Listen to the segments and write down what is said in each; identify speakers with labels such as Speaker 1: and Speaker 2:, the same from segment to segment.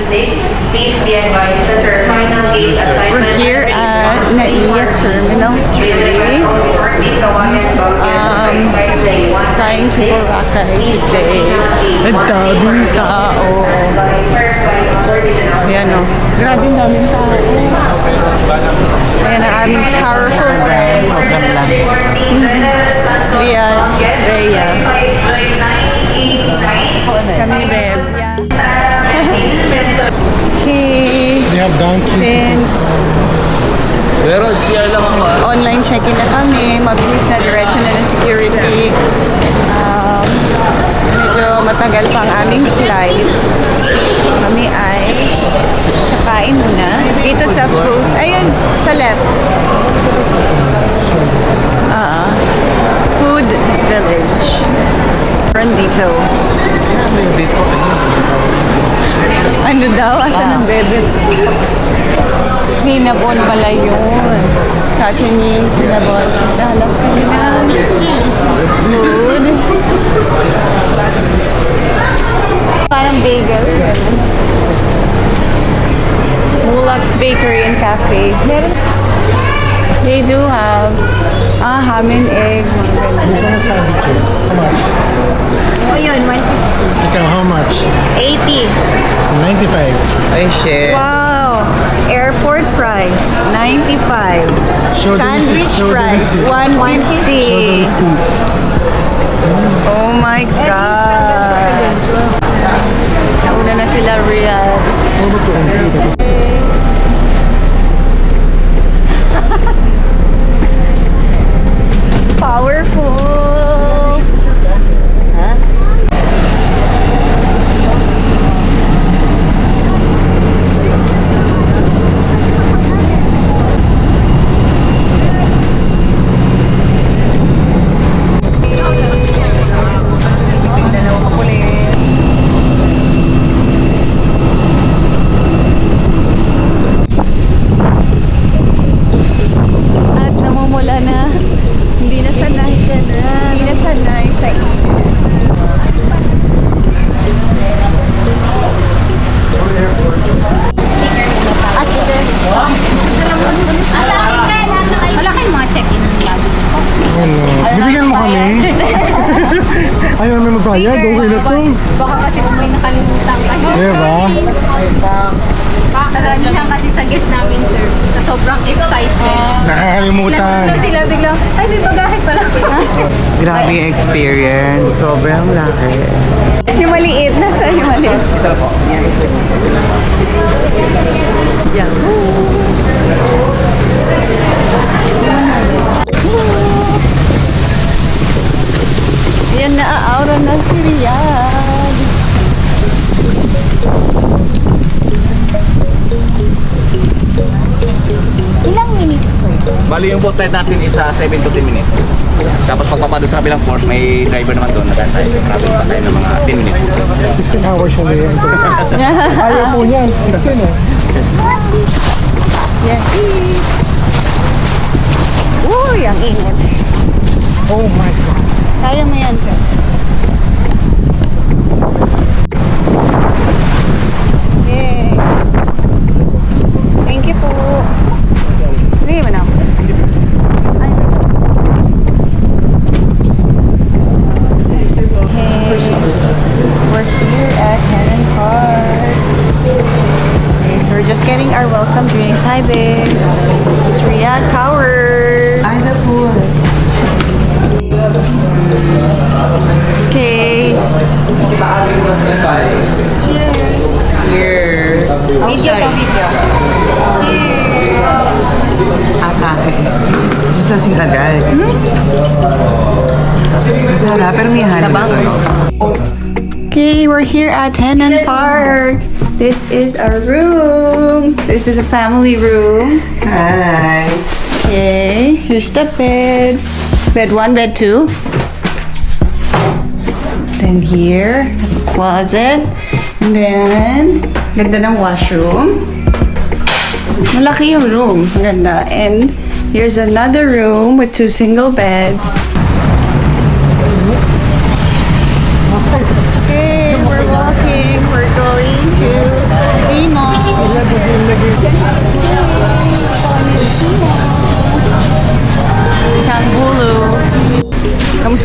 Speaker 1: Please be advised that your final gate assignment
Speaker 2: We're here at Naiya Terminal 3. Flying to Boracay today. Ang daming tao. Ayan o. Grabe ang daming tao. Ayan ang aming powerful friend. Rhea. Kami ni Beb. Okay.
Speaker 3: They have donkey.
Speaker 2: Since
Speaker 4: Pero cheer lang ako ah.
Speaker 2: online check-in na kami, mabilis na diretso na ng security. Medyo matagal pa ang aming flight. Kami ay kakain muna. Dito sa food. Ayun, sa left. Food Village. Meron dito. Ano daw? Asan ang bebe? Cinnabon pala yun. Kachini, cinnabon. Nahanap ko na. Food. Parang bagel. Mulak's Bakery and Cafe. They do have ham and egg.
Speaker 3: These are sandwiches. How much?
Speaker 2: Oh, yun, 150.
Speaker 3: Ikaw, how much?
Speaker 2: 80.
Speaker 3: 95.
Speaker 4: Ay, shit.
Speaker 2: Wow! Airport price, 95.
Speaker 3: Show the
Speaker 2: Sandwich
Speaker 3: receipt, show the
Speaker 2: price,
Speaker 3: receipt.
Speaker 2: 150.
Speaker 3: Show the receipt.
Speaker 2: Oh my God! Nauna na sila, Riyadh. Powerful! Huh? At namumula na. Hindi na sanay ka na. Hindi na sanay sa
Speaker 5: Malaki yung mga check-in ng lobby.
Speaker 3: Ano? Bibigyan mo kami? Ayaw namin magbayad. Okay na to.
Speaker 5: Baka kasi kung may nakalimutan kayo.
Speaker 3: Diba?
Speaker 5: Karamihan kasi sa guest namin, sir. Sa sobrang excitement.
Speaker 3: Nakakalimutan.
Speaker 5: Nandito sila biglang, ay may bagahe pala.
Speaker 4: Grabe yung experience. Sobrang laki.
Speaker 2: yung maliit. Nasaan yung maliit? Yeah. Yan na aura na si Riyadh.
Speaker 5: Ilang minutes po?
Speaker 4: Bali yung boat ride natin is 7 to 10 minutes. Tapos pagpapado sa kabilang port, may driver naman doon. Nagantay. Marami pa tayo ng mga 10 minutes.
Speaker 3: 16 hours yung yan. Ayaw po niyan. 16 eh.
Speaker 2: Yes. Uy, ang init.
Speaker 3: Oh my God.
Speaker 2: Kaya mo yan, Ka. Yay. Thank you po. Hindi mo na ako. Ay. Hey. We're here at Cannon Park. Okay, so we're just getting our welcome drinks. Hi, babe. It's Riyadh Towers.
Speaker 4: Ay, na po.
Speaker 2: Okay. Cheers.
Speaker 4: Cheers.
Speaker 5: Video to video.
Speaker 4: Atake. Just lasing agad. Masarap, pero may halong ito.
Speaker 2: Okay, we're here at Henan Park. This is our room. This is a family room.
Speaker 4: Hi.
Speaker 2: Okay, here's the bed. Bed 1, bed 2. Then here, closet. And then, ganda ng washroom. Malaki yung room. Ganda. And here's another room with 2 single beds. Okay, we're walking. We're going to the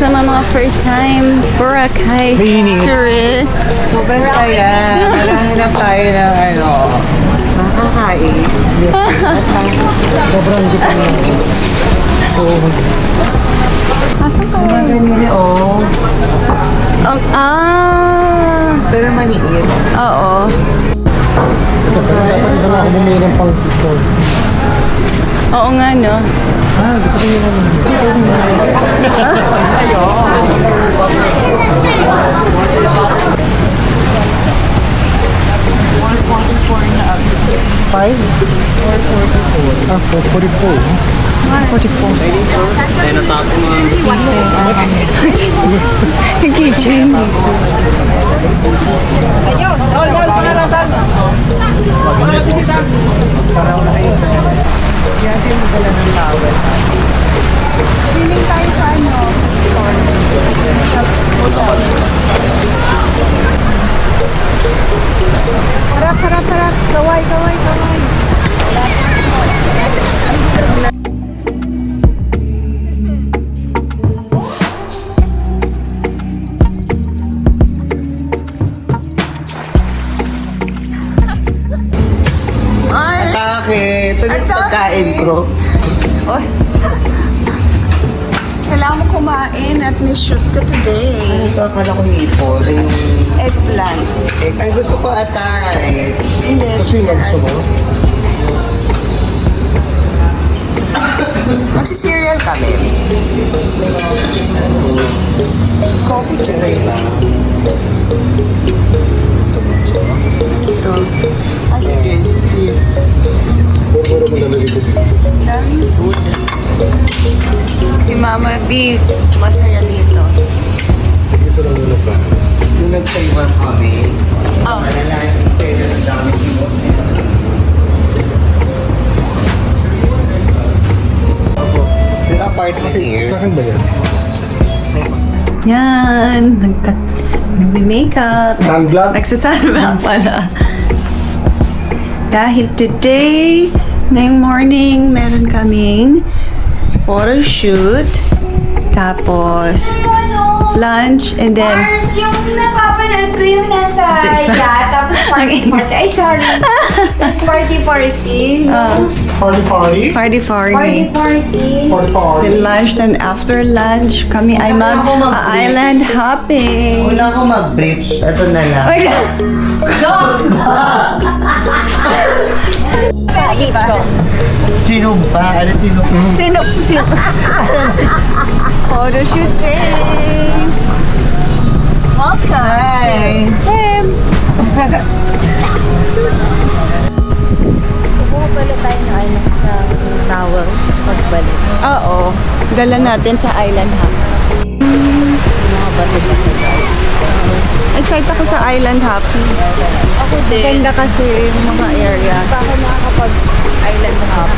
Speaker 2: sa mga first time Boracay
Speaker 3: Mainit.
Speaker 2: tourist.
Speaker 6: Sobrang saya. Naghahanap tayo ng makakain.
Speaker 3: Sobrang gusto na. So,
Speaker 2: Asan ka?
Speaker 6: Ganyan pero maniit.
Speaker 2: Oo.
Speaker 3: dapat ito na ako bumili ng pang picture.
Speaker 2: Oo nga, no?
Speaker 3: Gusto ko yung Five? 444. 444.
Speaker 4: Ayun ang tapo mo.
Speaker 2: Kitchen. Harap. Kaway.
Speaker 6: Bakit? Ito yung pagkain ko.
Speaker 2: Oy. Kailangan mo kumain at may shoot ko today.
Speaker 6: Ito akala ko nipol. Yung
Speaker 2: Eggplant.
Speaker 6: ay gusto ko atay.
Speaker 2: Hindi.
Speaker 3: Kasi yung gusto mo?
Speaker 2: Magsi-cereal kami. Coffee tsaka
Speaker 6: Diba?
Speaker 2: ito. Sige.
Speaker 3: Puro mo lalagay ko dito.
Speaker 2: Daming food. Si Mama B, masaya dito.
Speaker 3: Gusto lang muna pa.
Speaker 6: Yung nag-Taiwan kami, malalaking sa'yo ng dami simot. Yung apartment here,
Speaker 3: Sa akin ba yan?
Speaker 2: Yan. Nag-makeup.
Speaker 3: Sunblock?
Speaker 2: Nagsasalba pala. Dahil today, ngayong morning, meron kaming photo shoot. Tapos, lunch, and then,
Speaker 5: Mars, yung napapanood ko yung nasa
Speaker 2: Isa.
Speaker 5: yacht, tapos party. Ay, sorry. Tapos party.
Speaker 3: Farty?
Speaker 2: party.
Speaker 3: Farty.
Speaker 2: Then lunch, then after lunch, kami ay mag-island hopping.
Speaker 6: una ako mag-brief, ito na lang.
Speaker 2: Ay,
Speaker 6: Sino ba? Sino?
Speaker 2: sino? Photo shoot day.
Speaker 6: Hi!
Speaker 2: Em.
Speaker 5: Bumabalo tayo na towel pagbalik.
Speaker 2: Oo. Dala natin sa island hop. Excited ako sa island hopping.
Speaker 5: Ako din.
Speaker 2: Ganda kasi yung mga area.
Speaker 5: Pa ako nakakapag-island hop.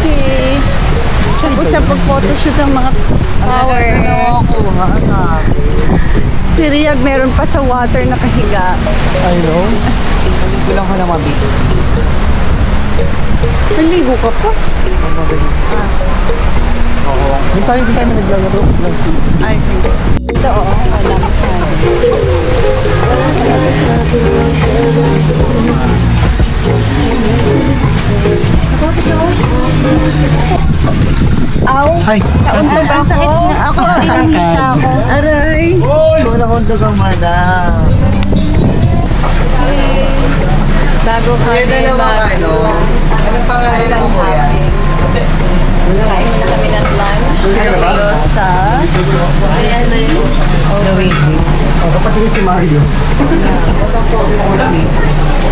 Speaker 2: Okay. Tapos na pag-photoshoot ng mga power. Si Riyag meron pa sa water nakahiga.
Speaker 3: I know.
Speaker 6: Kulang ko na mabito.
Speaker 2: Naligo ka pa?
Speaker 3: Yung tayo may naglalaro ng fees.
Speaker 2: Ay, sige.
Speaker 5: Ito, oo. Wala.
Speaker 2: Aw!
Speaker 3: Hi!
Speaker 5: Ang sakit nga ako. Pinangita ako.
Speaker 2: Aray!
Speaker 6: Wala kong dagang madam.
Speaker 2: Bago
Speaker 6: Kuya,
Speaker 2: kami
Speaker 6: dalawa ka, no? Anong pangalan mo, kuya?
Speaker 2: Kain na kami ng lunch.
Speaker 6: Ano ba?
Speaker 2: Dito sa...
Speaker 3: Kapatid si Mario.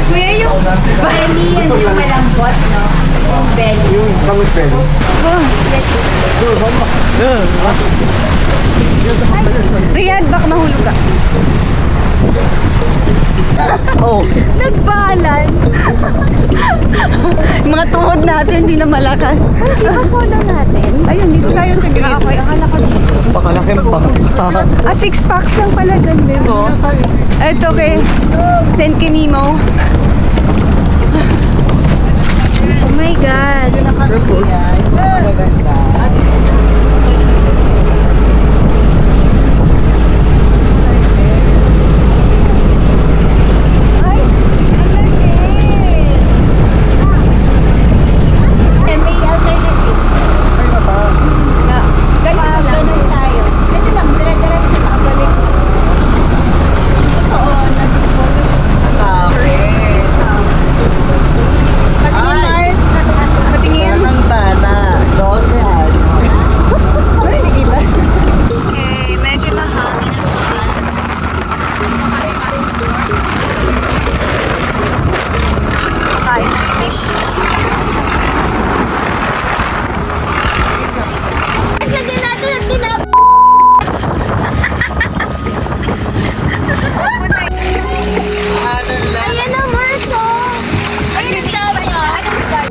Speaker 5: Kuya, yung belly, ano yung malambot, no? Yung belly.
Speaker 3: Yung bangus pelos.
Speaker 2: Riyad, baka mahulog ka.
Speaker 6: Oh,
Speaker 5: Nag-balance.
Speaker 2: Yung mga tuhod natin, hindi na malakas.
Speaker 5: Yung solo natin.
Speaker 2: Ayun, dito tayo sa grid.
Speaker 5: Okay, akala ko dito.
Speaker 6: baka laki ng bangka.
Speaker 2: 6 packs lang pala dyan, babe. Ito kay St. Kinimo.
Speaker 5: Oh my God.
Speaker 2: English.
Speaker 5: Lagyan natin ang tinap. Ayan na, Marso. Ayan ang start. Anong start?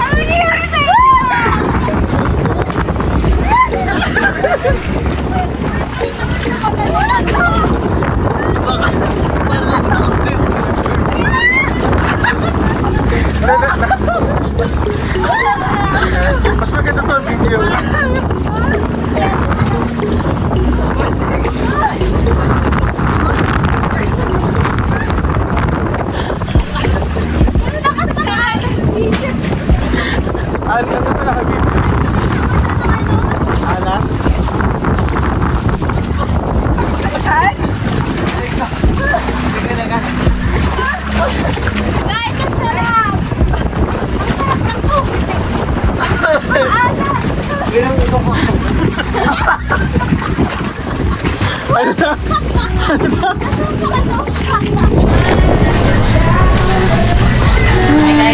Speaker 5: Ano nangyari sa'yo?
Speaker 3: Mas maganda to ang video. Ali, ano ito nakabibig? Ala?
Speaker 5: Guys, ang sarap!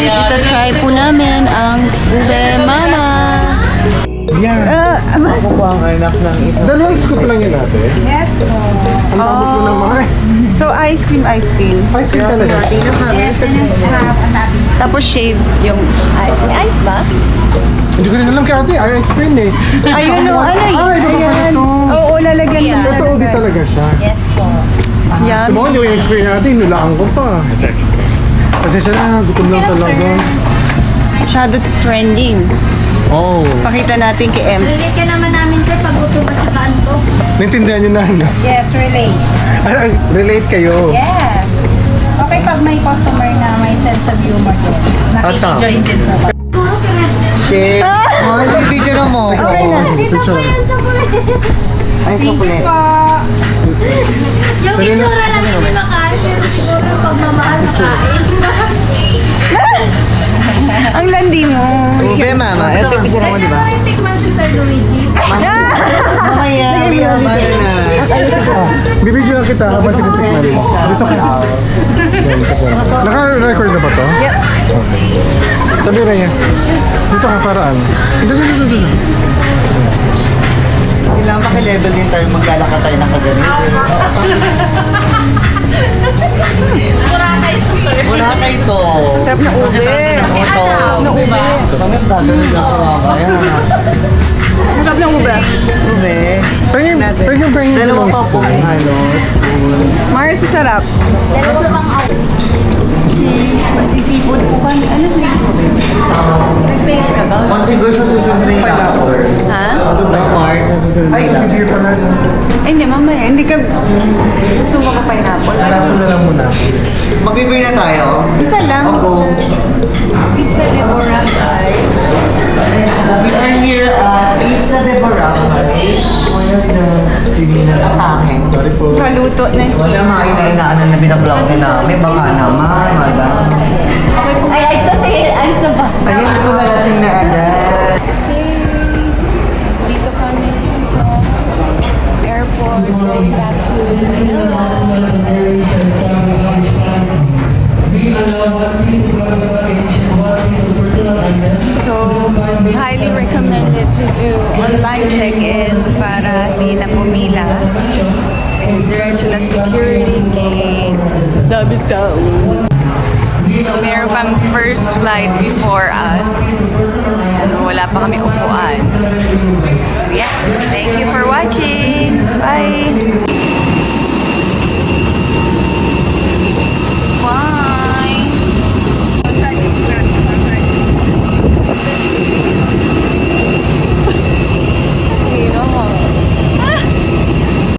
Speaker 2: Ito try po namin ang ube mama.
Speaker 3: Yan.
Speaker 6: Ako po ang anak ng isang
Speaker 3: Dalawang scoop lang yun natin.
Speaker 2: Yes po.
Speaker 3: Ang damot mo ng mga
Speaker 2: So ice cream.
Speaker 3: Ice cream talaga.
Speaker 6: Dito kami sa
Speaker 2: Tapos shave yung ice ba?
Speaker 3: Hindi ko rin alam kay ate. Ayaw explain eh.
Speaker 2: Ayun o, ano yun?
Speaker 3: Ay, iba pa pala
Speaker 2: Ayan.
Speaker 3: to.
Speaker 2: Oo, lalagyan mo.
Speaker 3: Totoo di talaga siya.
Speaker 2: Yum.
Speaker 3: Diba hindi ko i-explain natin, nulaan ko pa. Kasi siya na, gutom lang talaga.
Speaker 2: Masyado trending.
Speaker 3: Oh.
Speaker 2: Pakita natin kay Ems.
Speaker 5: Relate ka naman namin, sir, pag gutom at saka antok.
Speaker 3: Naintindihan nyo na, no?
Speaker 7: Yes, relate.
Speaker 3: Relate kayo.
Speaker 7: Yes. Okay, pag may customer na may sense of humor din. Nakiki-join din po ba?
Speaker 6: shake. Oh, hindi video na mo.
Speaker 2: Okay na.
Speaker 3: Picture lang.
Speaker 6: Ay, chocolate.
Speaker 5: Yung itsura lang hindi makasya. Siguro yung pagmamahal sa kain.
Speaker 2: Ang landi mo.
Speaker 6: Ube, mama. Ito yung picture mo, di ba?
Speaker 5: Yung tikman si Sir Luigi.
Speaker 6: Mamaya, may amano na.
Speaker 3: Bibidyo lang kita habang tinitikman mo. Dito ka. Naka-record na ba to?
Speaker 2: Yep.
Speaker 3: Sabi na yan. Dito ka paraan. Dito.
Speaker 6: Kailangan maki-level din tayo, maglalakad tayo nakaganito. Burakay to.
Speaker 2: Sarap na ube.
Speaker 6: Sarap
Speaker 2: na ube.
Speaker 6: Kami gagawin lang kaya.
Speaker 2: Sarap ng ube.
Speaker 6: Ube.
Speaker 3: Pengin
Speaker 6: Dalawa pa po. Ano?
Speaker 2: Mars, sarap.
Speaker 5: Dalawa pang out.
Speaker 2: Magsisipod po kami. Ano na? Prepare ka ba?
Speaker 6: Kung siguro sa susunod na yung hour.
Speaker 2: Ha?
Speaker 6: Mars, sa susunod na yung hour.
Speaker 2: Ay, hindi, mamaya. Hindi ka... Gusto mo ka pineapple?
Speaker 3: Tapos na lang muna.
Speaker 6: Mag-prepare na tayo.
Speaker 2: Isa lang.
Speaker 6: Go.
Speaker 2: Isa de Boracay.
Speaker 6: We are here at Isla de Boracay. One of the atake.
Speaker 3: Sorry po.
Speaker 2: Kaluto na
Speaker 6: Wala
Speaker 2: siya.
Speaker 6: mga ina-inaanan na binablog na namin. Baka naman, madam.
Speaker 5: Ay, ayos na sige. Ayos na ba?
Speaker 6: Ayun, gusto na lasing na agad.
Speaker 2: Dito kami sa airport going back to Manila. So, highly recommended to do online check-in para hindi na pumila. And diretso na security gate. Dami tao. So, meron pang first flight before us. Wala pa kami upuan. Yeah, thank you for watching. Bye!